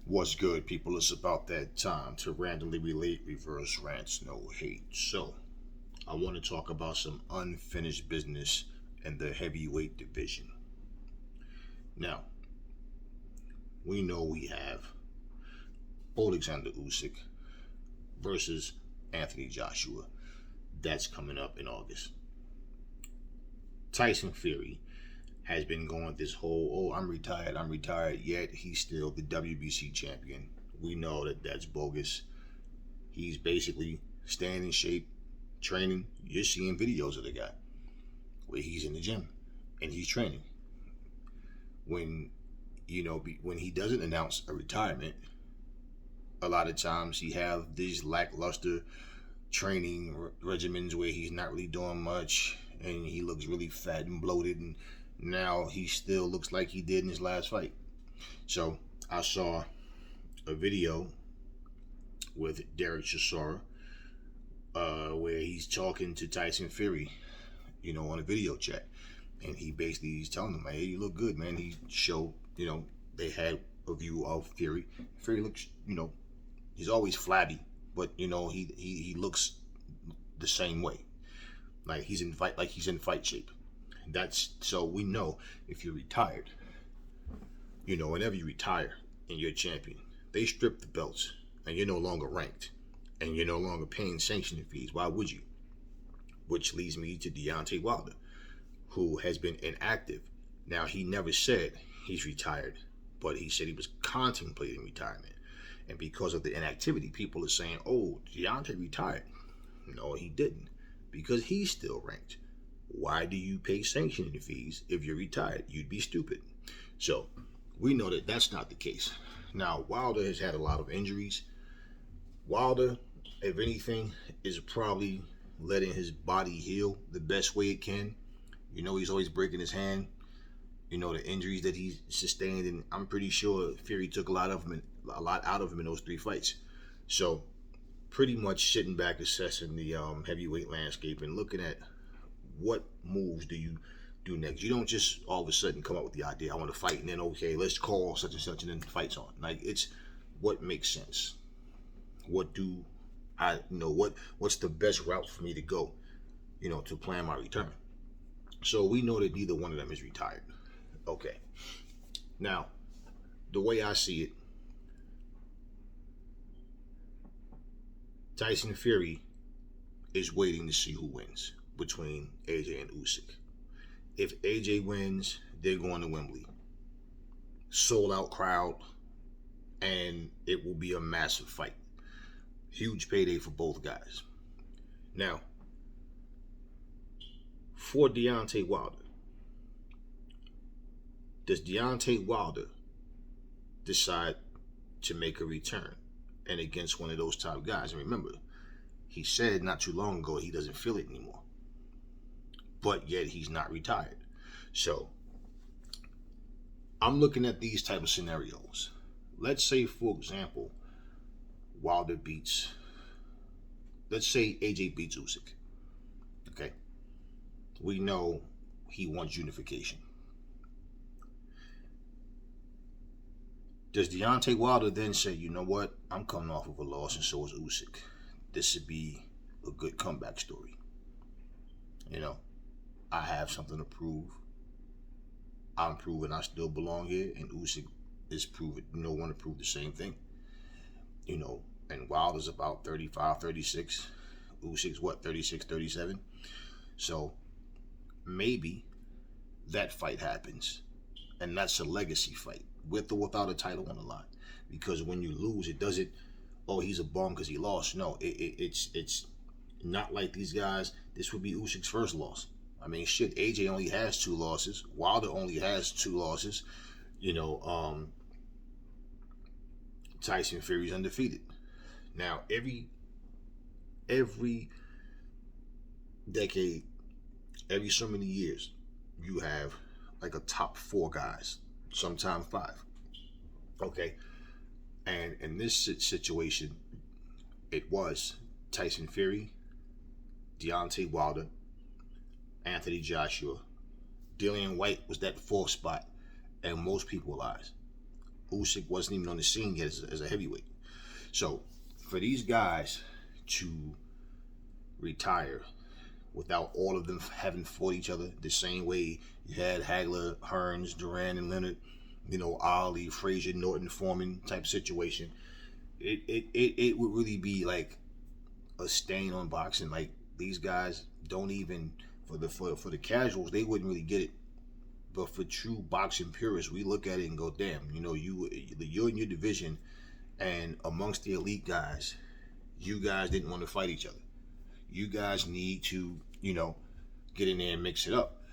What's good, people? It's about that time to randomly relate reverse rants, no hate. So, I want to talk about some unfinished business in the heavyweight division. Now, we know we have Oleksandr Usyk versus Anthony Joshua. That's coming up in August. Tyson Fury has been going this whole, I'm retired, yet he's still the WBC champion. We know that that's bogus. He's basically staying in shape, training. You're seeing videos of the guy where he's in the gym and he's training. When when he doesn't announce a retirement, a lot of times he have these lackluster training regimens where he's not really doing much and he looks really fat and bloated, and now he still looks like he did in his last fight. So I saw a video with Derek Chisora where he's talking to Tyson Fury, on a video chat, and he's telling him, "Hey, you look good, man." He showed, they had a view of Fury. Fury looks, he's always flabby, but he looks the same way, like he's in fight shape. That's so we know if you're retired, whenever you retire and you're a champion, they strip the belts and you're no longer ranked and you're no longer paying sanctioning fees. Why would you? Which leads me to Deontay Wilder, who has been inactive. Now, he never said he's retired, but he said he was contemplating retirement. And because of the inactivity, people are saying, "Oh, Deontay retired." No, he didn't, because he's still ranked. Why do you pay sanctioning fees if you're retired? You'd be stupid. So we know that that's not the case. Now, Wilder has had a lot of injuries. Wilder, if anything, is probably letting his body heal the best way it can. He's always breaking his hand. The injuries that he's sustained, and I'm pretty sure Fury took a lot out of him in those 3 fights. So, pretty much sitting back assessing the heavyweight landscape and looking at what moves do you do next. You don't just all of a sudden come up with the idea, "I want to fight," and then, okay, let's call such and such, and then the fight's on. Like, it's what makes sense. What do I know? What's the best route for me to go, to plan my return? So we know that neither one of them is retired. Okay. Now, the way I see it, Tyson Fury is waiting to see who wins between AJ and Usyk. If AJ wins, they're going to Wembley. Sold out crowd, and it will be a massive fight. Huge payday for both guys. Now, for Deontay Wilder, does Deontay Wilder decide to make a return and against one of those top guys? And remember, he said not too long ago he doesn't feel it anymore, but yet he's not retired. So I'm looking at these type of scenarios. Let's say, for example, let's say AJ beats Usyk. Okay, we know he wants unification. Does Deontay Wilder then say, "You know what? I'm coming off of a loss, and so is Usyk. This would be a good comeback story. I have something to prove. I'm proving I still belong here, and Usyk is proving want to prove the same thing. And Wilder's about 35, 36. Usyk's what, 36, 37? So maybe that fight happens, and that's a legacy fight, with or without a title on the line. Because when you lose, it doesn't, "Oh, he's a bum because he lost." No, it's not like these guys. This would be Usyk's first loss. I mean, shit, AJ only has 2 losses. Wilder only has 2 losses. Tyson Fury's undefeated. Now, every decade, every so many years, you have like a top 4 guys, sometimes 5. Okay, and in this situation, it was Tyson Fury, Deontay Wilder, Anthony Joshua. Dillian White was that 4th spot, and most people's eyes. Usyk wasn't even on the scene yet as a heavyweight. So for these guys to retire without all of them having fought each other the same way you had Hagler, Hearns, Duran, and Leonard, Ali, Frazier, Norton, Foreman type situation, it would really be like a stain on boxing. Like, these guys don't even, for the casuals, they wouldn't really get it. But for true boxing purists, we look at it and go, damn, you're in your division, and amongst the elite guys, you guys didn't want to fight each other. You guys need to, get in there and mix it up.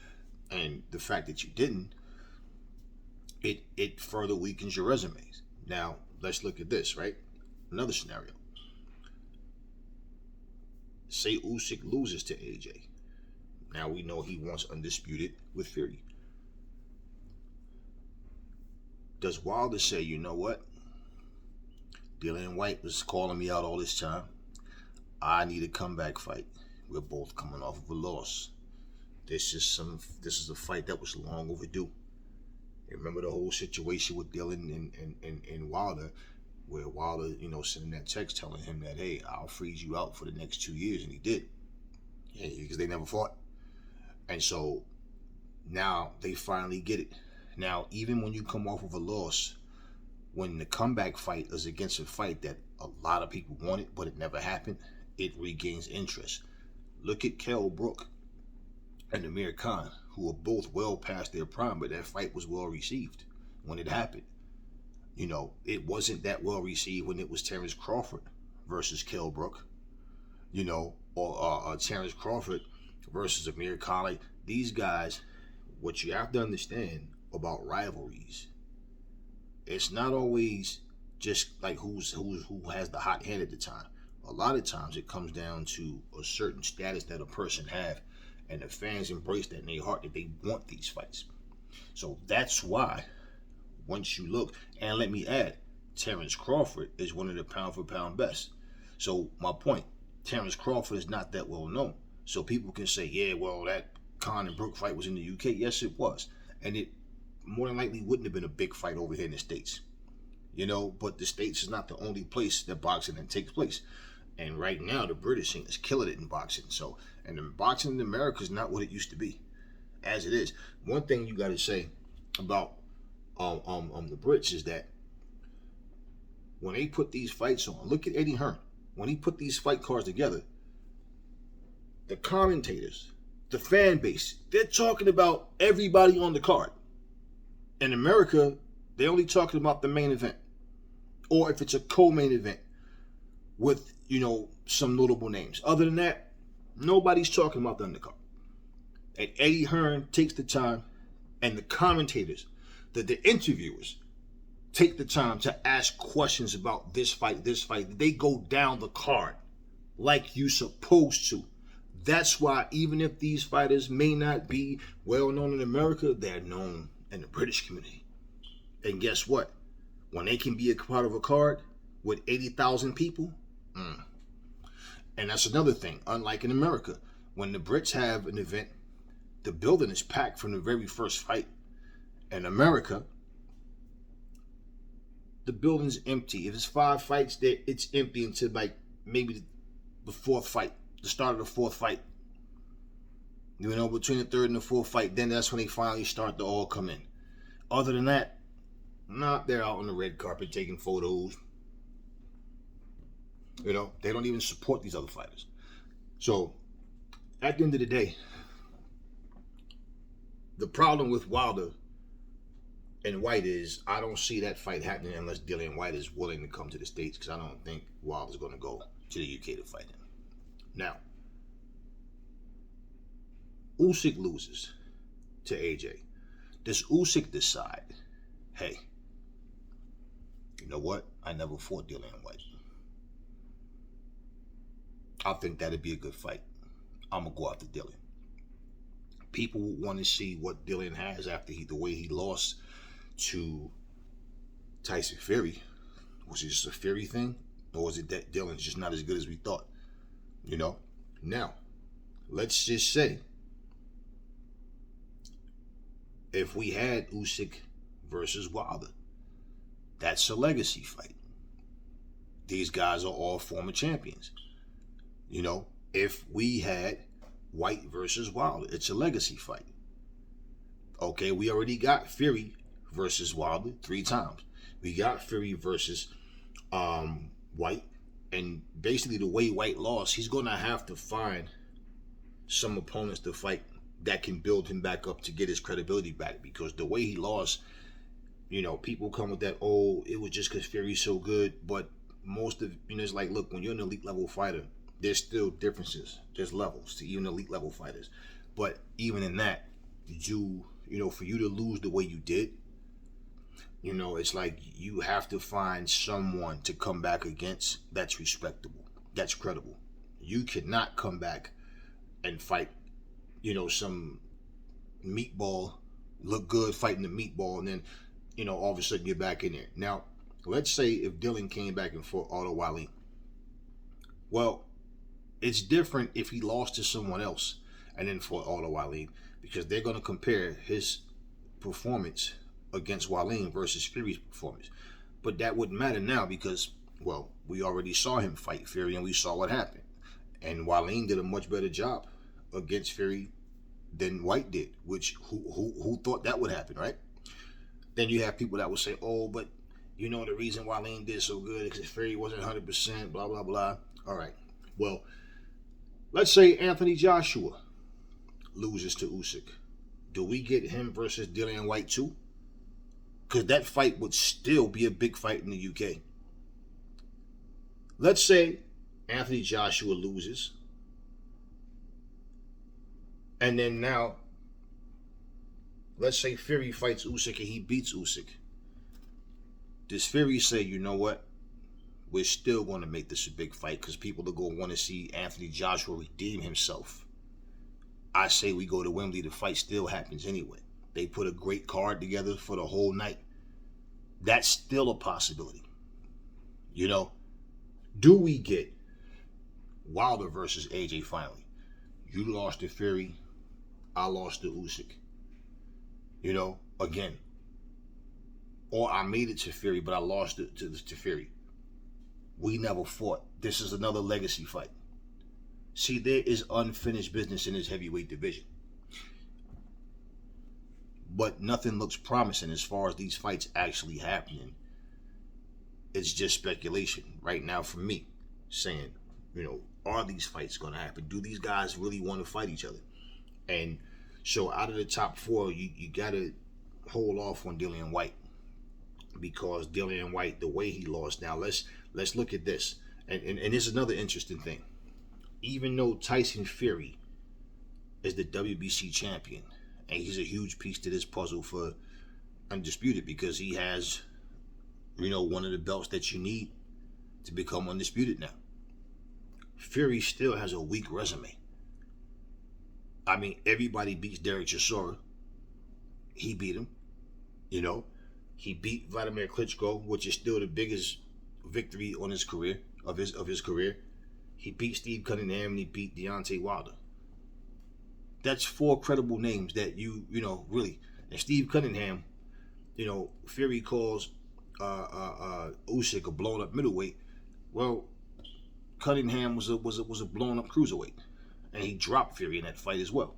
And the fact that you didn't, it further weakens your resumes. Now, let's look at this, right? Another scenario. Say Usyk loses to AJ. Now we know he wants undisputed with Fury. Does Wilder say, you know what? Dillian Whyte was calling me out all this time. I need a comeback fight. We're both coming off of a loss. This is a fight that was long overdue. You remember the whole situation with Dillian and Wilder, where Wilder, sending that text telling him that, hey, I'll freeze you out for the next 2 years, and he did. Yeah, because they never fought. And so now they finally get it. Now, even when you come off of a loss, when the comeback fight is against a fight that a lot of people wanted, but it never happened, it regains interest. Look at Kell Brook and Amir Khan, who are both well past their prime, but that fight was well received when it happened. It wasn't that well received when it was Terrence Crawford versus Kell Brook, or Terrence Crawford versus Amir Khan. Like, these guys, what you have to understand about rivalries, it's not always just like who has the hot hand at the time. A lot of times it comes down to a certain status that a person have, and the fans embrace that in their heart, that they want these fights. So that's why, once you look, and let me add, Terrence Crawford is one of the pound for pound best. So my point, Terrence Crawford is not that well known. So people can say, yeah, well, that Khan and Brook fight was in the UK. Yes, it was. And it more than likely wouldn't have been a big fight over here in the States. But the States is not the only place that boxing then takes place. And right now, the British scene is killing it in boxing. So, and the boxing in America is not what it used to be, as it is. One thing you got to say about the Brits is that when they put these fights on, look at Eddie Hearn. When he put these fight cards together, the commentators, the fan base, they're talking about everybody on the card. In America, they're only talking about the main event, or if it's a co-main event with some notable names. Other than that, nobody's talking about the undercard. And Eddie Hearn takes the time, and the commentators, the interviewers, take the time to ask questions about this fight. They go down the card like you supposed to. That's why even if these fighters may not be well known in America, they're known in the British community. And guess what? When they can be a part of a card with 80,000 people, and that's another thing. Unlike in America, when the Brits have an event, the building is packed from the very first fight. In America, the building's empty. If it's 5 fights there, it's empty until like maybe the 4th fight, the start of the 4th fight. Between the 3rd and the 4th fight, then that's when they finally start to all come in. Other than that, they're out on the red carpet taking photos. They don't even support these other fighters. So, at the end of the day, the problem with Wilder and Whyte is I don't see that fight happening unless Dillian Whyte is willing to come to the States, because I don't think Wilder's going to go to the UK to fight him. Now, Usyk loses to AJ. Does Usyk decide, hey, you know what? I never fought Dillian Whyte. I think that'd be a good fight. I'm going to go after Dillian. People want to see what Dillian has after the way he lost to Tyson Fury. Was it just a Fury thing? Or was it that Dillian's just not as good as we thought? Now, let's just say, if we had Usyk versus Wilder, That's a legacy fight. These guys are all former champions. You know, if we had White versus Wilder, it's a legacy fight. Okay, we already got Fury versus Wilder 3 times. We got Fury versus White, and basically the way White lost, he's gonna have to find some opponents to fight that can build him back up to get his credibility back. Because the way he lost, you know, people come with that, oh, it was just because Fury's so good. But most of, you know, it's like, look, when you're an elite level fighter, there's still differences. There's levels to even elite level fighters. But even in that, you know, for you to lose the way you did, you know, it's like you have to find someone to come back against that's respectable, that's credible. You cannot come back and fight, you know, some meatball, look good fighting the meatball, and then, you know, all of a sudden you're back in there. Now, let's say if Dylan came back and fought Otto Wally. Well, it's different if he lost to someone else and then fought Otto Wally, because they're going to compare his performance against Wallin versus Fury's performance. But that wouldn't matter now because, well, we already saw him fight Fury and we saw what happened. And Wallin did a much better job against Fury than White did, which who thought that would happen, right? Then you have people that will say, oh, but you know the reason Wallin did so good because Fury wasn't 100%, blah, blah, blah. All right. Well, let's say Anthony Joshua loses to Usyk. Do we get him versus Dillian White too? Because that fight would still be a big fight in the UK. Let's say Anthony Joshua loses. And then now, let's say Fury fights Usyk and he beats Usyk. Does Fury say, you know what? We're still going to make this a big fight because people are going to want to see Anthony Joshua redeem himself. I say we go to Wembley, the fight still happens anyway. They put a great card together for the whole night. That's still a possibility. You know, do we get Wilder versus AJ finally? You lost to Fury, I lost to Usyk. You know, again. Or I made it to Fury, but I lost it to Fury. We never fought. This is another legacy fight. See, there is unfinished business in this heavyweight division. But nothing looks promising as far as these fights actually happening. It's just speculation right now for me, saying, you know, are these fights going to happen? Do these guys really want to fight each other? And so out of the top 4, you got to hold off on Dillian White. Because Dillian White, the way he lost. Now, let's look at this. And this is another interesting thing. Even though Tyson Fury is the WBC champion, and he's a huge piece to this puzzle for Undisputed because he has, you know, one of the belts that you need to become Undisputed now. Fury still has a weak resume. I mean, everybody beats Derek Chisora. He beat him, you know. He beat Vladimir Klitschko, which is still the biggest victory on his career, of his career. He beat Steve Cunningham and he beat Deontay Wilder. That's 4 credible names that you know, really. And Steve Cunningham, you know, Fury calls Usyk a blown up middleweight. Well, Cunningham was a blown up cruiserweight, and he dropped Fury in that fight as well.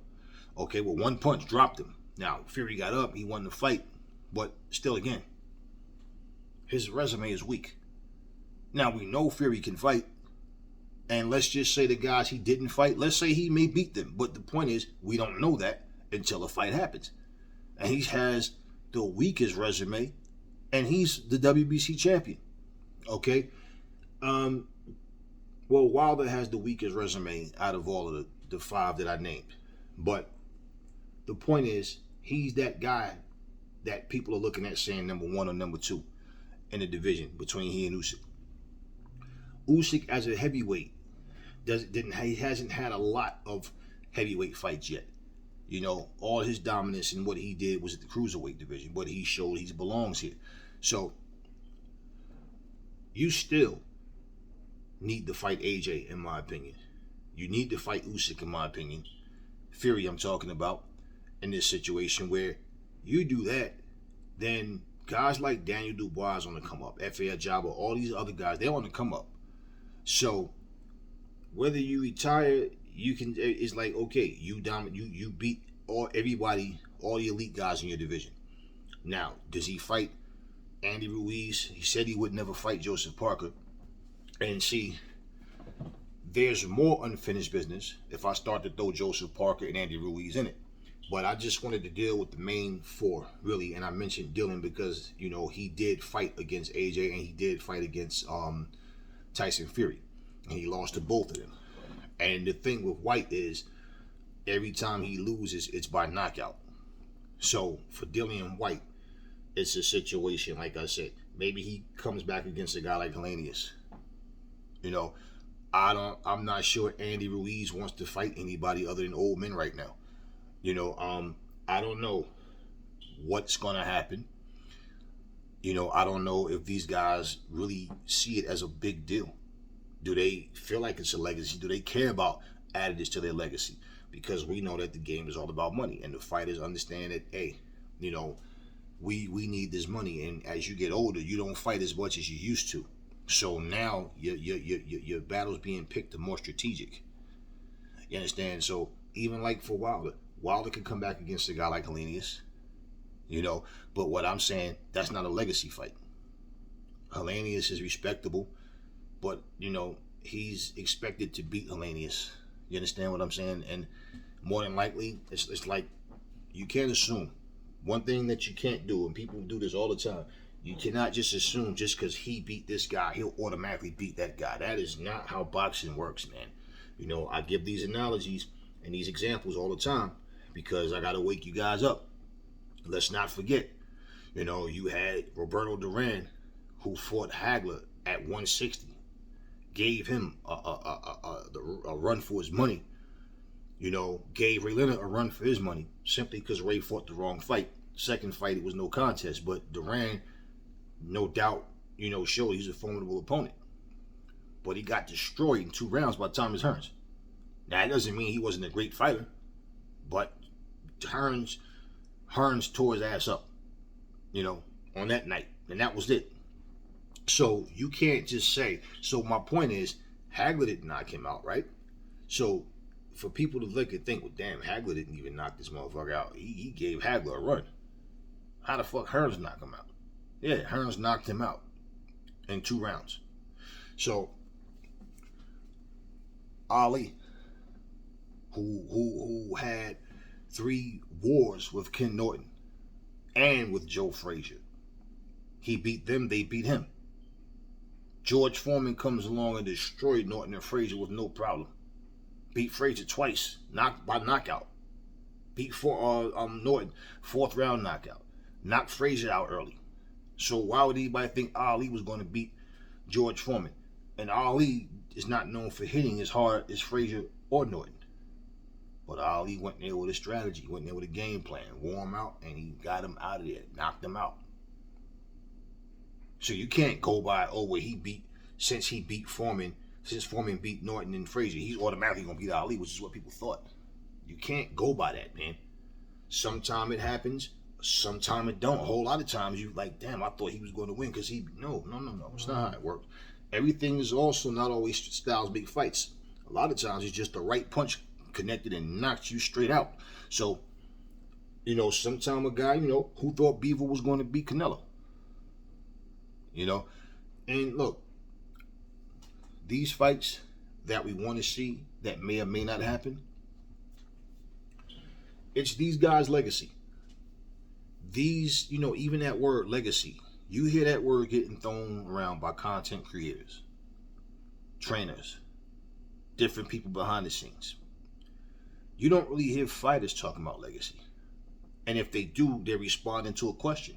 Okay, well, 1 punch dropped him. Now Fury got up, he won the fight, but still, again, his resume is weak. Now we know Fury can fight. And let's just say the guys he didn't fight, let's say he may beat them. But the point is, we don't know that until a fight happens. And he has the weakest resume, and he's the WBC champion. Okay? Well, Wilder has the weakest resume out of all of the 5 that I named. But the point is, he's that guy that people are looking at saying number 1 or number 2 in the division between he and Usyk. Usyk as a heavyweight he hasn't had a lot of heavyweight fights yet. You know, all his dominance and what he did was at the cruiserweight division, but he showed he belongs here. So you still need to fight AJ, in my opinion. You need to fight Usyk, in my opinion. Fury, I'm talking about, in this situation where you do that, then Guys like Daniel Dubois on the come up, F.A. Ajaba, all these other guys, they're on the come up. So whether you retire, you can. It's like, okay, you beat everybody, all the elite guys in your division. Now, does he fight Andy Ruiz? He said he would never fight Joseph Parker. And see, there's more unfinished business if I start to throw Joseph Parker and Andy Ruiz in it. But I just wanted to deal with the main four, really. And I mentioned Dylan because, he did fight against AJ and he did fight against Tyson Fury. And he lost to both of them. And the thing with White is every time he loses, it's by knockout. So for Dillian White, it's a situation, like I said, maybe he comes back against a guy like Helenius. I'm not sure Andy Ruiz wants to fight anybody other than old men right now. I don't know what's gonna happen. I don't know if these guys really see it as a big deal. Do they feel like it's a legacy? Do they care about adding this to their legacy? Because we know that the game is all about money, and the fighters understand that, hey, we need this money, and as you get older, you don't fight as much as you used to. So now your battle's being picked to more strategic. You understand? So even like for Wilder could come back against a guy like Helenius, But what I'm saying, that's not a legacy fight. Helenius is respectable, but he's expected to beat Helenius. You understand what I'm saying? And more than likely, it's like you can't assume. One thing that you can't do, and people do this all the time, you cannot just assume just because he beat this guy, he'll automatically beat that guy. That is not how boxing works, man. I give these analogies and these examples all the time because I got to wake you guys up. Let's not forget, you had Roberto Duran who fought Hagler at 160, gave him a run for his money. Gave Ray Leonard a run for his money simply because Ray fought the wrong fight. Second fight, it was no contest, but Duran, no doubt, showed he's a formidable opponent. But he got destroyed in 2 rounds by Thomas Hearns. Now, that doesn't mean he wasn't a great fighter, but Hearns tore his ass up, on that night, and that was it. So you can't just say. So my point is, Hagler didn't knock him out, right? So for people to look and think, well, damn, Hagler didn't even knock this motherfucker out. He gave Hagler a run. How the fuck Hearns knocked him out? Yeah, Hearns knocked him out in 2 rounds. So Ali, who had 3 wars with Ken Norton and with Joe Frazier, he beat them, they beat him. George Foreman comes along and destroyed Norton and Frazier with no problem. Beat Frazier twice, knocked by knockout. Beat Norton, 4th round knockout. Knocked Frazier out early. So why would anybody think Ali was going to beat George Foreman? And Ali is not known for hitting as hard as Frazier or Norton. But Ali went there with a strategy, went there with a game plan, wore him out, and he got him out of there, knocked him out. So you can't go by, since Foreman beat Norton and Frazier, he's automatically going to beat Ali, which is what people thought. You can't go by that, man. Sometime it happens, sometime it don't. A whole lot of times you like, damn, I thought he was going to win because no. It's not how it works. Everything is also not always Styles' big fights. A lot of times it's just the right punch connected and knocked you straight out. So, sometime a guy, who thought Beaver was going to beat Canelo. And look, these fights that we want to see that may or may not happen, it's these guys' legacy. These, even that word legacy, you hear that word getting thrown around by content creators, trainers, different people behind the scenes. You don't really hear fighters talking about legacy. And if they do, they're responding to a question.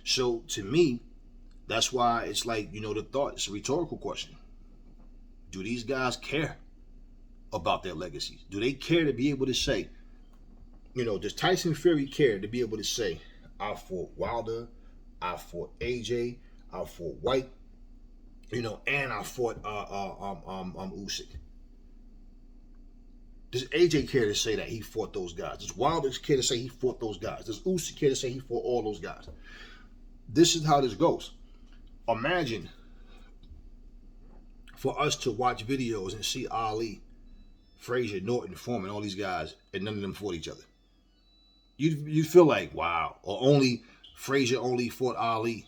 So to me, that's why it's like, the thought, it's a rhetorical question. Do these guys care about their legacies? Do they care to be able to say, does Tyson Fury care to be able to say, I fought Wilder, I fought AJ, I fought White, and I fought Usyk? Does AJ care to say that he fought those guys? Does Wilder care to say he fought those guys? Does Usyk care to say he fought all those guys? this is how this goes. Imagine for us to watch videos and see Ali, Frazier, Norton, Foreman, all these guys, and none of them fought each other. You feel like, wow, or only Frazier only fought Ali,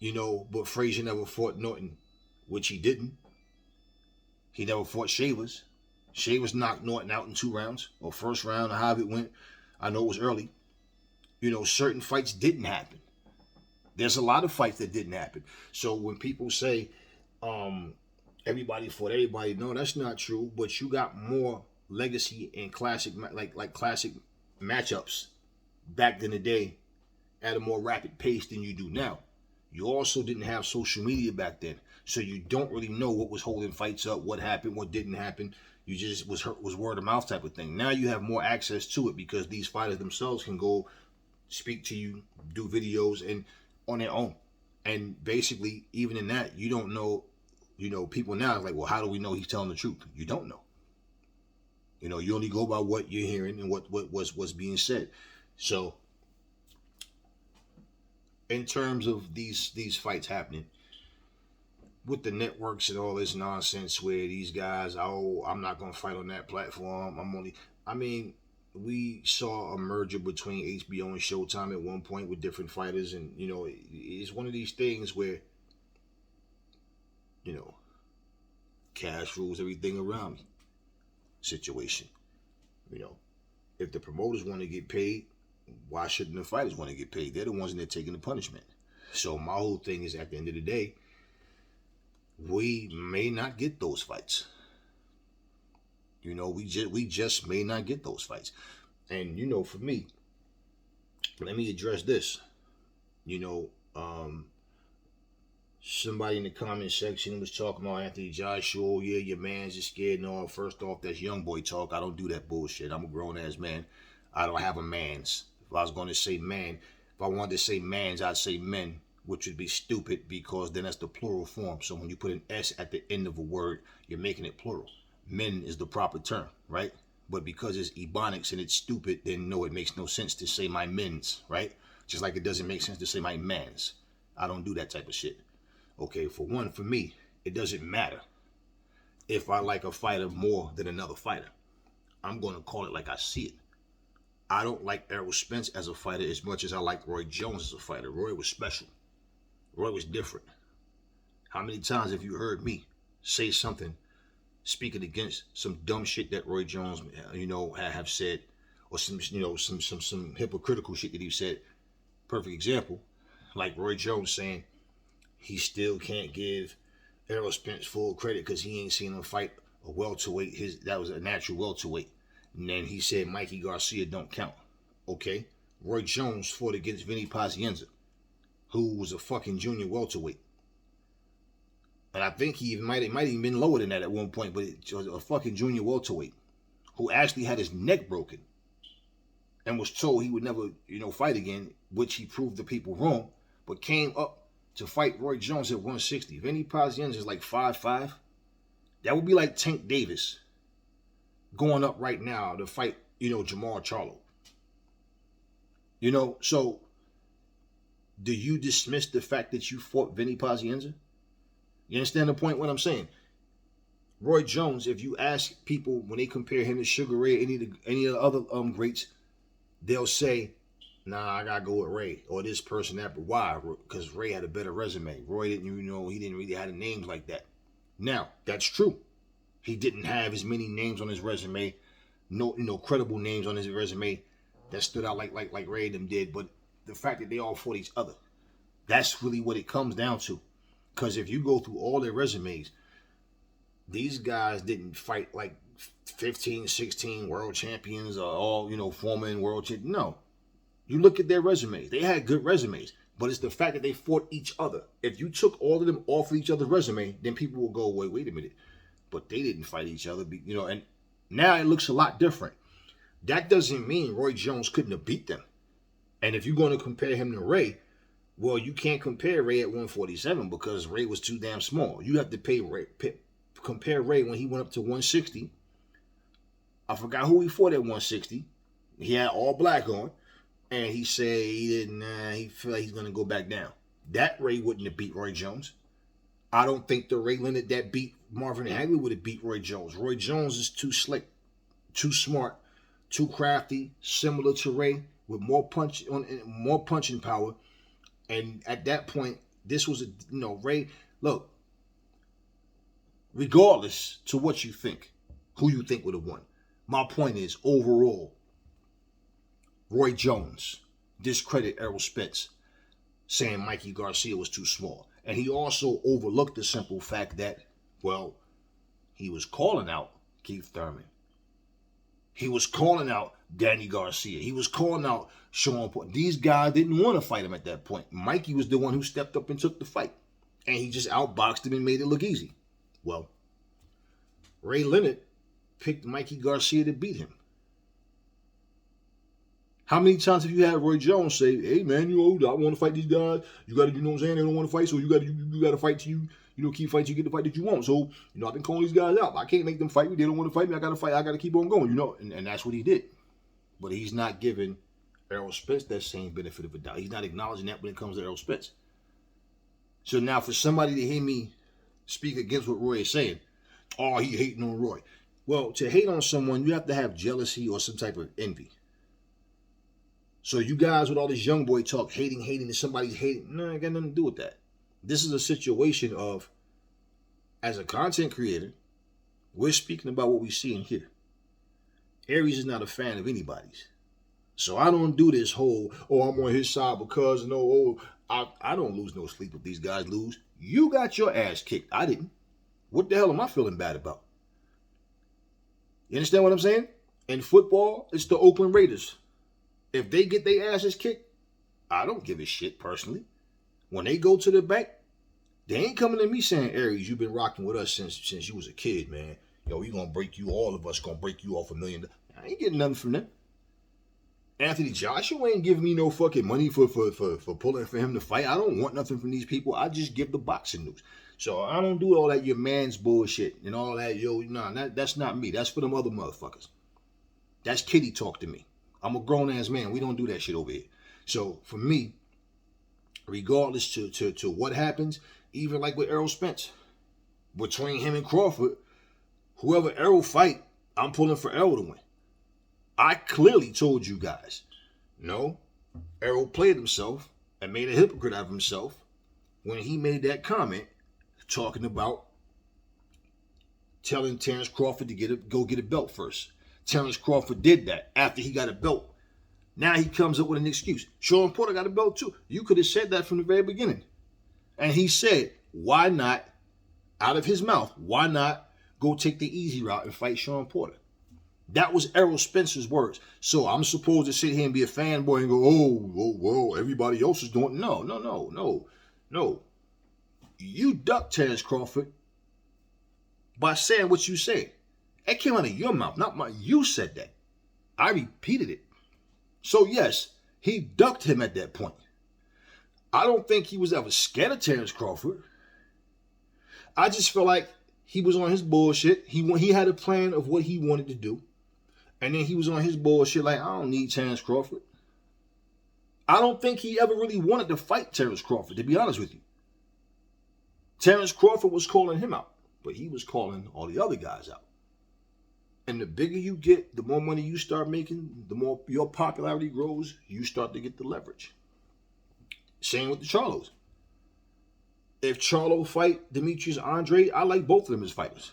but Frazier never fought Norton, which he didn't. He never fought Shavers. Shavers knocked Norton out in 2 rounds, or first round, or however it went. I know it was early. Certain fights didn't happen. There's a lot of fights that didn't happen. So when people say, everybody fought everybody, no, that's not true. But you got more legacy and classic, like classic matchups back in the day at a more rapid pace than you do now. You also didn't have social media back then, so you don't really know what was holding fights up, what happened, what didn't happen. You just was word of mouth type of thing. Now you have more access to it because these fighters themselves can go speak to you, do videos, and on their own. And basically, even in that, you don't know. People now are like, well, how do we know he's telling the truth? You don't know. You only go by what you're hearing and what's being said. So, in terms of these fights happening with the networks and all this nonsense where these guys, I'm not gonna fight on that platform. We saw a merger between HBO and Showtime at one point with different fighters, and it's one of these things where cash rules everything around me situation. If the promoters want to get paid, why shouldn't the fighters want to get paid? They're the ones that are taking the punishment. So my whole thing is, at the end of the day, we may not get those fights. We just may not get those fights. And for me, let me address this. Somebody in the comment section was talking about Anthony Joshua. Oh, yeah, your man's just scared. No, first off, that's young boy talk. I don't do that bullshit. I'm a grown ass man. I don't have a man's. If I was going to say man, if I wanted to say man's, I'd say men, which would be stupid because then that's the plural form. So when you put an S at the end of a word, you're making it plural. Men is the proper term, right? But because it's ebonics and it's stupid, then no, it makes no sense to say my men's, right? Just like it doesn't make sense to say my man's. I don't do that type of shit. Okay, for me, it doesn't matter if I like a fighter more than another fighter. I'm going to call it like I see it. I don't like Errol Spence as a fighter as much as I like Roy Jones as a fighter. Roy was special. Roy was different. How many times have you heard me say something speaking against some dumb shit that Roy Jones, have said, or some hypocritical shit that he said? Perfect example, like Roy Jones saying he still can't give Errol Spence full credit because he ain't seen him fight a welterweight. That was a natural welterweight. And then he said Mikey Garcia don't count. Okay, Roy Jones fought against Vinny Pazienza, who was a fucking junior welterweight. And I think he might even been lower than that at one point, but it was a fucking junior welterweight who actually had his neck broken and was told he would never, fight again, which he proved the people wrong, but came up to fight Roy Jones at 160. Vinny Pazienza is like 5'5". That would be like Tank Davis going up right now to fight, Jamal Charlo. So do you dismiss the fact that you fought Vinny Pazienza? You understand the point what I'm saying? Roy Jones, if you ask people when they compare him to Sugar Ray, any of the other greats, they'll say, nah, I gotta go with Ray or this person, that. But why? Because Ray had a better resume. Roy didn't, he didn't really have names like that. Now, that's true. He didn't have as many names on his resume, no credible names on his resume that stood out like Ray and them did. But the fact that they all fought each other, that's really what it comes down to. Because if you go through all their resumes, these guys didn't fight like 15, 16 world champions or all, former world champions. No. You look at their resumes. They had good resumes. But it's the fact that they fought each other. If you took all of them off of each other's resume, then people will go, wait a minute. But they didn't fight each other, and now it looks a lot different. That doesn't mean Roy Jones couldn't have beat them. And if you're going to compare him to Ray, well, you can't compare Ray at 147 because Ray was too damn small. You have to compare Ray when he went up to 160. I forgot who he fought at 160. He had all black on. and he said he didn't. He feel like he's gonna go back down. That Ray wouldn't have beat Roy Jones. I don't think the Ray Leonard that beat Marvin Hagler would have beat Roy Jones. Roy Jones is too slick, too smart, too crafty, similar to Ray, with more punching power. And at that point, this was Ray. Look, regardless to what you think, who you think would have won. My point is, overall, Roy Jones discredit Errol Spence, saying Mikey Garcia was too small. And he also overlooked the simple fact that, well, he was calling out Keith Thurman. He was calling out Danny Garcia. He was calling out Sean Porter. These guys didn't want to fight him at that point. Mikey was the one who stepped up and took the fight. And he just outboxed him and made it look easy. Well, Ray Leonard picked Mikey Garcia to beat him. How many times have you had Roy Jones say, "Hey man, I want to fight these guys. You got to, what I'm saying, they don't want to fight, so you got to fight till you, keep fighting till you get the fight that you want. So, I've been calling these guys out. I can't make them fight me. They don't want to fight me. I got to fight. I got to keep on going, And that's what he did. But he's not giving Errol Spence that same benefit of a doubt. He's not acknowledging that when it comes to Errol Spence. So now for somebody to hear me speak against what Roy is saying, oh, he hating on Roy. Well, to hate on someone, you have to have jealousy or some type of envy. So you guys with all this young boy talk, hating, and somebody's hating, no, it got nothing to do with that. This is a situation of, as a content creator, we're speaking about what we see and hear. Aries is not a fan of anybody's. So I don't do this whole, I'm on his side because, I don't lose no sleep if these guys lose. You got your ass kicked. I didn't. What the hell am I feeling bad about? You understand what I'm saying? In football, it's the Oakland Raiders. If they get their asses kicked, I don't give a shit personally. When they go to the bank, they ain't coming to me saying, Aries, you've been rocking with us since you was a kid, man. We gonna break you, all of us gonna break you off $1 million. I ain't getting nothing from them. Anthony Joshua ain't giving me no fucking money for pulling for him to fight. I don't want nothing from these people. I just give the boxing news. So I don't do all that your man's bullshit and all that, that's not me. That's for them other motherfuckers. That's kitty talk to me. I'm a grown-ass man. We don't do that shit over here. So, for me, regardless to what happens, even like with Errol Spence, between him and Crawford, whoever Errol fight, I'm pulling for Errol to win. I clearly told you guys, no, Errol played himself and made a hypocrite out of himself when he made that comment talking about telling Terrence Crawford to go get a belt first. Terrence Crawford did that after he got a belt. Now he comes up with an excuse. Sean Porter got a belt too. You could have said that from the very beginning. And he said, why not, out of his mouth, why not go take the easy route and fight Sean Porter? That was Errol Spencer's words. So I'm supposed to sit here and be a fanboy and go, well, everybody else is doing it. No. You ducked Terrence Crawford by saying what you said. It came out of your mouth, not mine. You said that. I repeated it. So yes, he ducked him at that point. I don't think he was ever scared of Terrence Crawford. I just feel like he was on his bullshit. He had a plan of what he wanted to do. And then he was on his bullshit like, I don't need Terrence Crawford. I don't think he ever really wanted to fight Terrence Crawford, to be honest with you. Terrence Crawford was calling him out, but he was calling all the other guys out. And the bigger you get, the more money you start making, the more your popularity grows, you start to get the leverage. Same with the Charlos. If Charlo fight Demetrius Andre, I like both of them as fighters.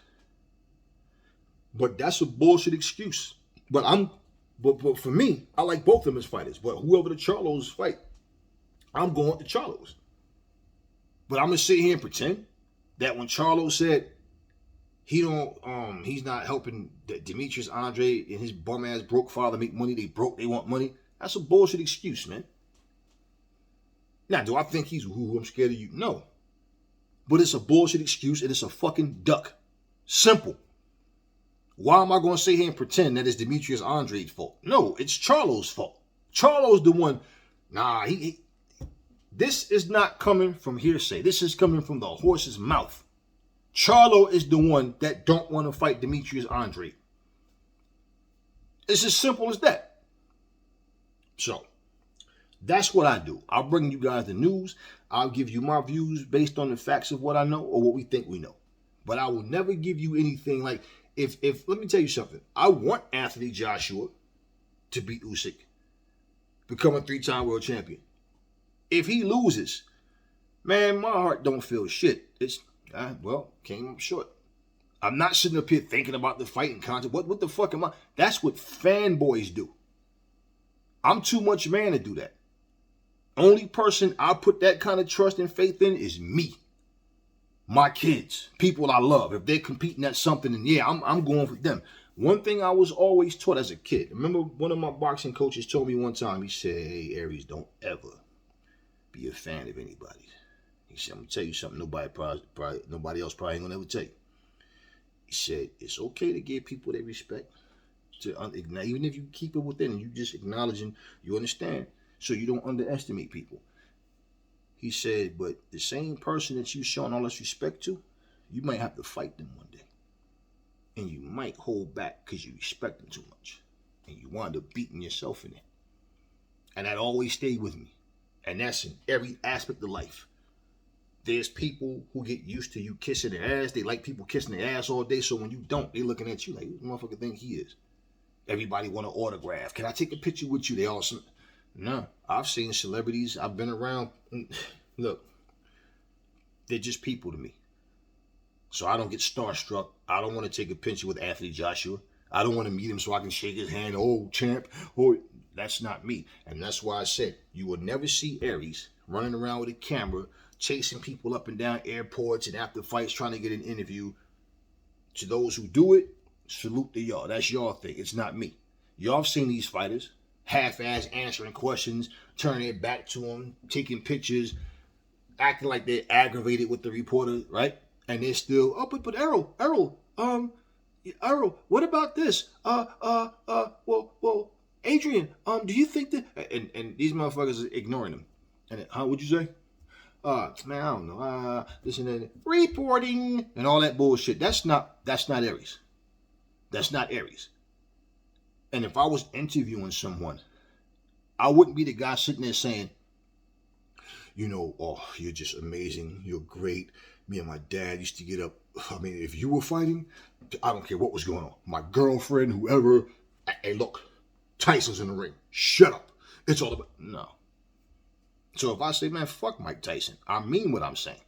But that's a bullshit excuse. But for me, I like both of them as fighters. But whoever the Charlos fight, I'm going with the Charlos. But I'm gonna sit here and pretend that when Charlo said he's not helping Demetrius Andre and his bum ass broke father make money. They broke, they want money. That's a bullshit excuse, man. Now, do I think he's I'm scared of you? No. But it's a bullshit excuse and it's a fucking duck. Simple. Why am I going to sit here and pretend that it's Demetrius Andre's fault? No, it's Charlo's fault. Charlo's the one. This is not coming from hearsay. This is coming from the horse's mouth. Charlo is the one that don't want to fight Demetrius Andre. It's as simple as that. So, That's what I do. I'll bring you guys the news. I'll give you my views based on the facts of what I know or what we think we know. But I will never give you anything like if let me tell you something. I want Anthony Joshua to beat Usyk, become a 3-time world champion. If he loses, man, my heart don't feel shit. It's came up short. I'm not sitting up here thinking about the fighting content. What the fuck am I? That's what fanboys do. I'm too much man to do that. Only person I put that kind of trust and faith in is me. My kids, people I love. If they're competing at something, then yeah, I'm going with them. One thing I was always taught as a kid. Remember one of my boxing coaches told me one time, he said, hey, Aries, don't ever be a fan of anybody. He said, I'm going to tell you something nobody else probably ain't going to ever tell you. He said, it's okay to give people their respect. Even if you keep it within and you just acknowledge and you understand. So you don't underestimate people. He said, but the same person that you showing all this respect to, you might have to fight them one day. And you might hold back because you respect them too much. And you wind up beating yourself in it. And that always stayed with me. And that's in every aspect of life. There's people who get used to you kissing their ass. They like people kissing their ass all day. So when you don't, they looking at you like, who the motherfucker think he is? Everybody want an autograph. Can I take a picture with you? They all... No, I've seen celebrities. I've been around. Look, they're just people to me. So I don't get starstruck. I don't want to take a picture with Anthony Joshua. I don't want to meet him so I can shake his hand. Oh, champ. Oh, that's not me. And that's why I said you will never see Aries running around with a camera, chasing people up and down airports and after fights trying to get an interview. To those who do it, salute to y'all. That's y'all thing. It's not me. Y'all have seen these fighters half-ass answering questions, turning their back to them, taking pictures, acting like they're aggravated with the reporter, right? And they're still, but Errol, what about this? Adrian, do you think that? And these motherfuckers are ignoring them. And what'd you say? Man, I don't know. Listen and reporting and all that bullshit. That's not Aries. That's not Aries. And if I was interviewing someone, I wouldn't be the guy sitting there saying, oh, you're just amazing. You're great. Me and my dad used to get up. I mean, if you were fighting, I don't care what was going on. My girlfriend, whoever. Hey, look, Tyson's in the ring. Shut up. It's all about... No. So if I say, man, fuck Mike Tyson, I mean what I'm saying.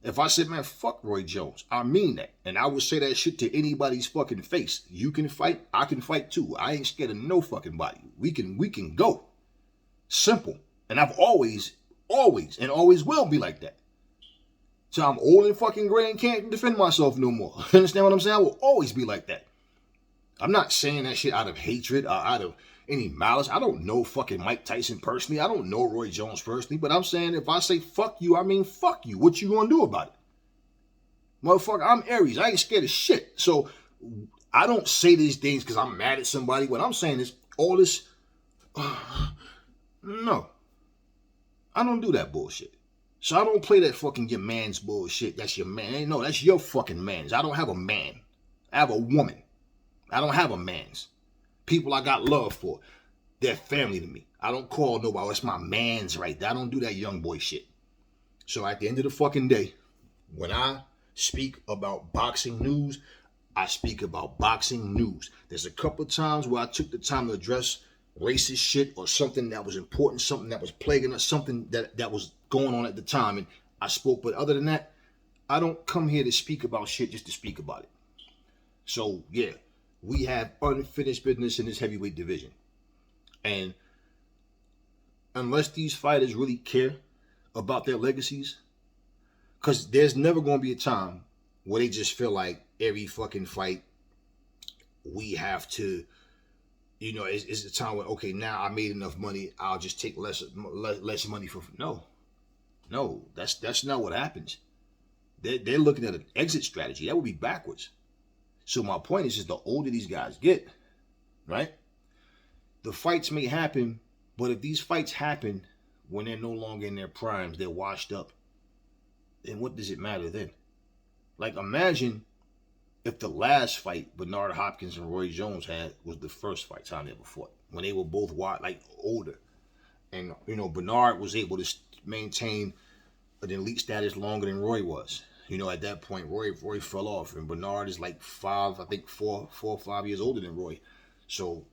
If I said, man, fuck Roy Jones, I mean that. And I would say that shit to anybody's fucking face. You can fight, I can fight too. I ain't scared of no fucking body. We can go. Simple. And I've always will be like that. So I'm old and fucking gray and can't defend myself no more. Understand what I'm saying? I will always be like that. I'm not saying that shit out of hatred or out of any malice. I don't know fucking Mike Tyson personally. I don't know Roy Jones personally. But I'm saying if I say fuck you, I mean fuck you. What you gonna do about it? Motherfucker, I'm Aries. I ain't scared of shit. So I don't say these things because I'm mad at somebody. What I'm saying is all this... no. I don't do that bullshit. So I don't play that fucking your man's bullshit. That's your man. No, that's your fucking man's. I don't have a man. I have a woman. I don't have a man's. People I got love for. They're family to me. I don't call nobody. That's my man's right there. I don't do that young boy shit. So at the end of the fucking day, when I speak about boxing news, I speak about boxing news. There's a couple of times where I took the time to address racist shit or something that was important, something that was plaguing us, something that was going on at the time, and I spoke. But other than that, I don't come here to speak about shit just to speak about it. So yeah, we have unfinished business in this heavyweight division. And unless these fighters really care about their legacies, because there's never going to be a time where they just feel like every fucking fight we have to, it's a time where, okay, now I made enough money, I'll just take less money for... No, that's not what happens. They're looking at an exit strategy. That would be backwards. So my point is the older these guys get, right? The fights may happen, but if these fights happen when they're no longer in their primes, they're washed up, then what does it matter then? Like, imagine if the last fight Bernard Hopkins and Roy Jones had was the first fight time they ever fought, when they were both older. And, Bernard was able to maintain an elite status longer than Roy was. At that point, Roy fell off, and Bernard is like 4 or 5 years older than Roy. So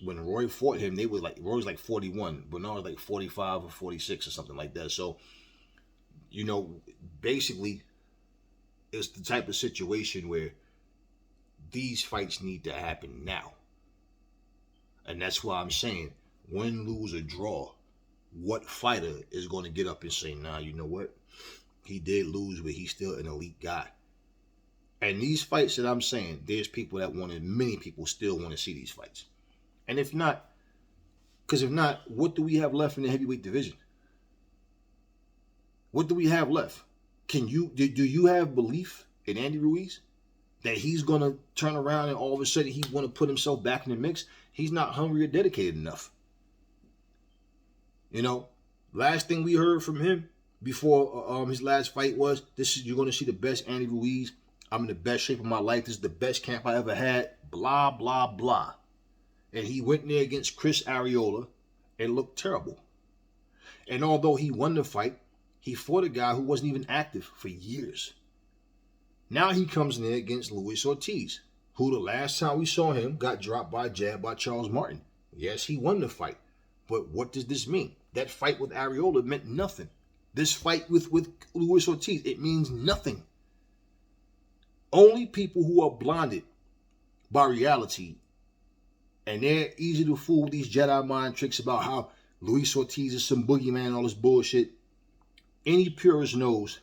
when Roy fought him, Roy was like 41, Bernard was like 45 or 46 or something like that. So, basically, it's the type of situation where these fights need to happen now. And that's why I'm saying, win, lose, or draw, what fighter is going to get up and say, nah, you know what? He did lose, but he's still an elite guy. And these fights that I'm saying, there's people that many people still want to see these fights. And if not, what do we have left in the heavyweight division? What do we have left? Do you have belief in Andy Ruiz that he's going to turn around and all of a sudden he want to put himself back in the mix? He's not hungry or dedicated enough. Last thing we heard from him before his last fight was, you're going to see the best Andy Ruiz. I'm in the best shape of my life. This is the best camp I ever had. Blah, blah, blah. And he went there against Chris Arreola and looked terrible. And although he won the fight, he fought a guy who wasn't even active for years. Now he comes in there against Luis Ortiz, who the last time we saw him got dropped by a jab by Charles Martin. Yes, he won the fight. But what does this mean? That fight with Arreola meant nothing. This fight with Luis Ortiz, it means nothing. Only people who are blinded by reality, and they're easy to fool with these Jedi mind tricks about how Luis Ortiz is some boogeyman, all this bullshit. Any purist knows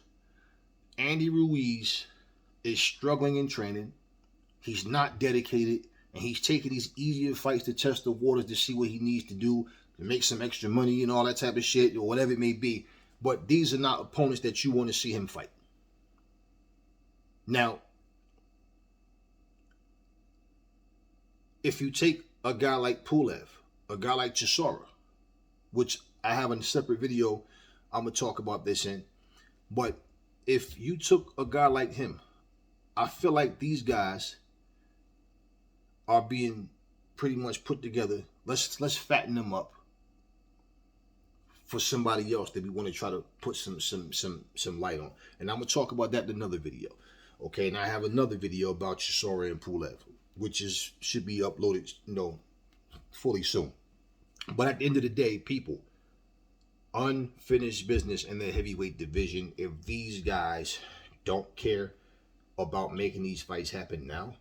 Andy Ruiz is struggling in training. He's not dedicated, and he's taking these easier fights to test the waters to see what he needs to do to make some extra money and all that type of shit, or whatever it may be. But these are not opponents that you want to see him fight. Now, if you take a guy like Pulev, a guy like Chisora, which I have in a separate video I'm going to talk about this in, but if you took a guy like him, I feel like these guys are being pretty much put together. Let's fatten them up for somebody else that we want to try to put some light on. And I'm going to talk about that in another video. Okay, and I have another video about Chisora and Pulev, which should be uploaded, fully soon. But at the end of the day, people, unfinished business in the heavyweight division. If these guys don't care about making these fights happen now,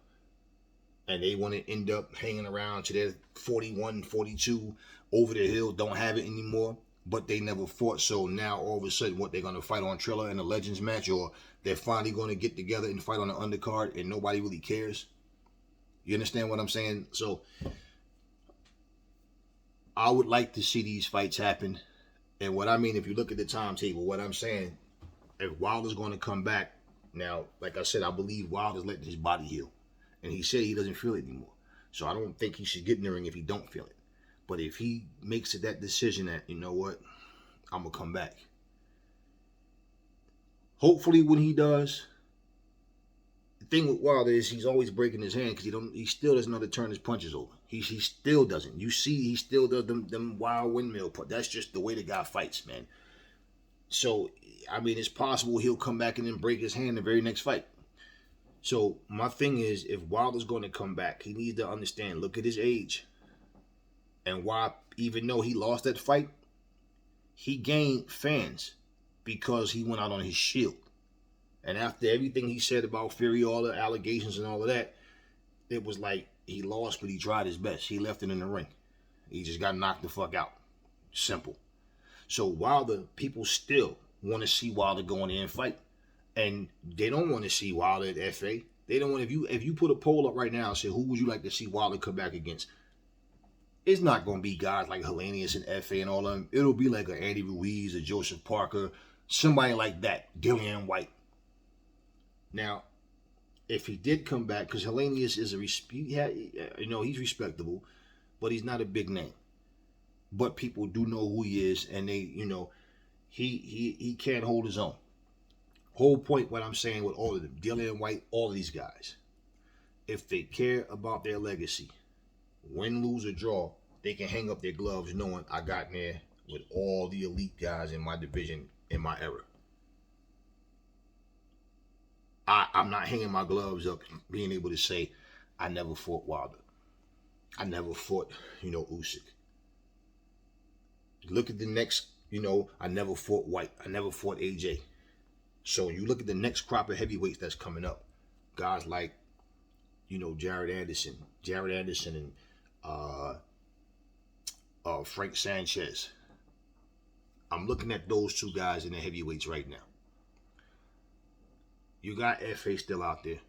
and they want to end up hanging around to their 41, 42, over the hill, don't have it anymore, but they never fought, so now all of a sudden what, they're going to fight on Triller in a Legends match, or they're finally going to get together and fight on the undercard and nobody really cares? You understand what I'm saying? So I would like to see these fights happen. And what I mean, if you look at the timetable, what I'm saying, if Wilder's going to come back, now, like I said, I believe Wilder's letting his body heal. And he said he doesn't feel it anymore. So I don't think he should get in the ring if he don't feel it. But if he makes it that decision that, you know what, I'm going to come back. Hopefully when he does, the thing with Wilder is he's always breaking his hand because he still doesn't know to turn his punches over. He still doesn't. You see, he still does them wild windmill punch. That's just the way the guy fights, man. So, I mean, it's possible he'll come back and then break his hand the very next fight. So, my thing is, if Wilder's going to come back, he needs to understand, look at his age. And why, even though he lost that fight, he gained fans because he went out on his shield. And after everything he said about Fury, all the allegations and all of that, it was like he lost, but he tried his best. He left it in the ring. He just got knocked the fuck out. Simple. So Wilder, people still want to see Wilder go in there and fight. And they don't want to see Wilder at FA. They don't want, if you put a poll up right now and say, who would you like to see Wilder come back against? It's not going to be guys like Hellenius and FA and all of them. It'll be like an Andy Ruiz, a Joseph Parker, somebody like that, Dillian White. Now, if he did come back, because Hellenius is he's respectable, but he's not a big name. But people do know who he is, and they, he can't hold his own. Whole point, what I'm saying with all of them, Dillian White, all of these guys, if they care about their legacy, win, lose, or draw, they can hang up their gloves knowing I got in there, with all the elite guys in my division in my era. I'm not hanging my gloves up being able to say I never fought Wilder. I never fought, Usyk. Look at the next, I never fought White. I never fought AJ. So you look at the next crop of heavyweights that's coming up. Guys like, Jared Anderson and Frank Sanchez. I'm looking at those two guys in the heavyweights right now. You got FA still out there.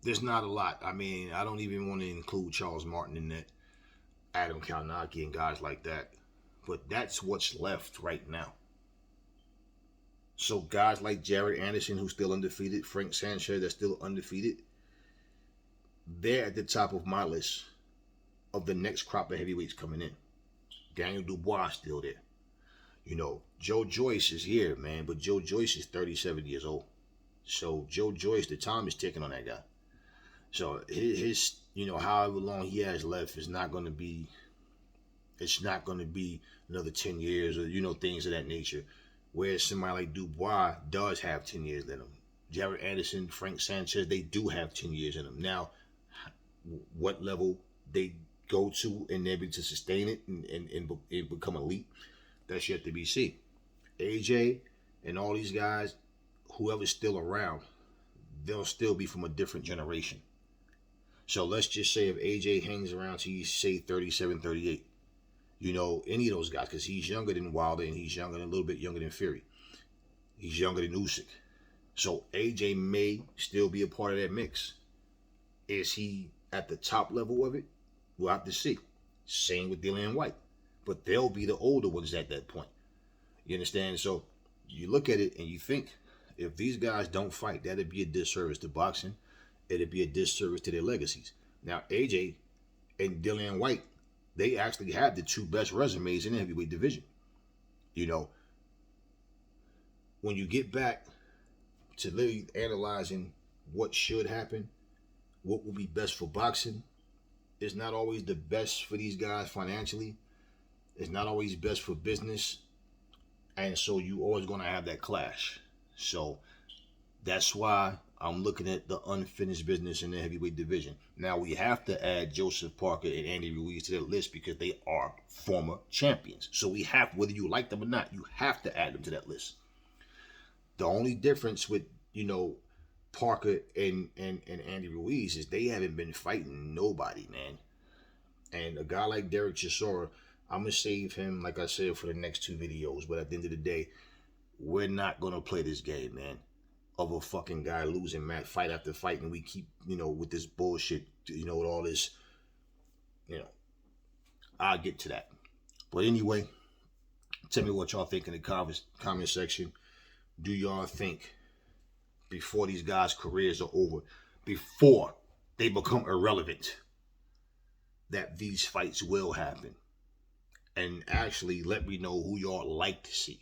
There's not a lot. I mean, I don't even want to include Charles Martin in that, Adam Kalnaki and guys like that. But that's what's left right now. So guys like Jared Anderson, who's still undefeated, Frank Sanchez, that's still undefeated, they're at the top of my list of the next crop of heavyweights coming in. Daniel Dubois still there. Joe Joyce is here, man, but Joe Joyce is 37 years old. So Joe Joyce, the time is ticking on that guy. So his however long he has left is not going to be, it's not going to be another 10 years or, things of that nature. Whereas somebody like Dubois does have 10 years in him. Jared Anderson, Frank Sanchez, they do have 10 years in them. Now, what level they go to and they're able to sustain it and become elite, that's yet to be seen. AJ and all these guys, whoever's still around, they'll still be from a different generation. So let's just say if AJ hangs around till he's, say, 37, 38, any of those guys, because he's younger than Wilder and he's a little bit younger than Fury. He's younger than Usyk. So AJ may still be a part of that mix. Is he at the top level of it? We'll have to see. Same with Dillian White. But they'll be the older ones at that point. You understand? So you look at it and you think, if these guys don't fight, that'd be a disservice to boxing. It'd be a disservice to their legacies. Now, AJ and Dillian White, they actually have the two best resumes in the heavyweight division. When you get back to really analyzing what should happen, what will be best for boxing, it's not always the best for these guys financially. It's not always best for business. And so you always going to have that clash. So that's why I'm looking at the unfinished business in the heavyweight division. Now we have to add Joseph Parker and Andy Ruiz to that list because they are former champions. So we have, whether you like them or not, you have to add them to that list. The only difference with, Parker and Andy Ruiz is they haven't been fighting nobody, man. And a guy like Derek Chisora, I'm going to save him, like I said, for the next two videos. But at the end of the day, we're not going to play this game, man, of a fucking guy losing match fight after fight. And we keep, with this bullshit, with all this, I'll get to that. But anyway, tell me what y'all think in the comment section. Do y'all think before these guys' careers are over, before they become irrelevant, that these fights will happen? And actually let me know who y'all like to see,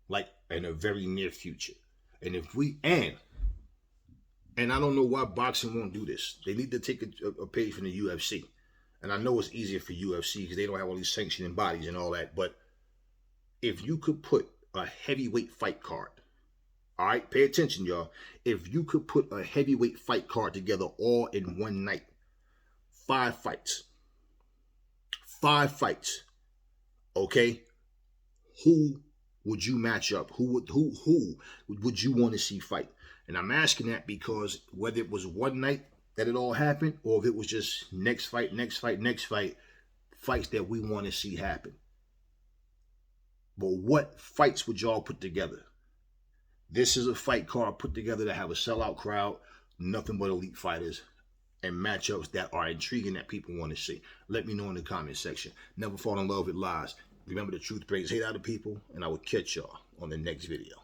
like in a very near future. And if we, and I don't know why boxing won't do this. They need to take a page from the UFC. And I know it's easier for UFC because they don't have all these sanctioning bodies and all that. But if you could put a heavyweight fight card, all right, pay attention, y'all. If you could put a heavyweight fight card together all in one night, 5 fights, okay? Who would you match up? Who would you want to see fight? And I'm asking that because whether it was one night that it all happened, or if it was just next fight, fights that we want to see happen. But what fights would y'all put together? This is a fight card put together to have a sellout crowd, nothing but elite fighters, and matchups that are intriguing that people want to see. Let me know in the comment section. Never fall in love with lies. Remember, the truth brings hate out of people, and I will catch y'all on the next video.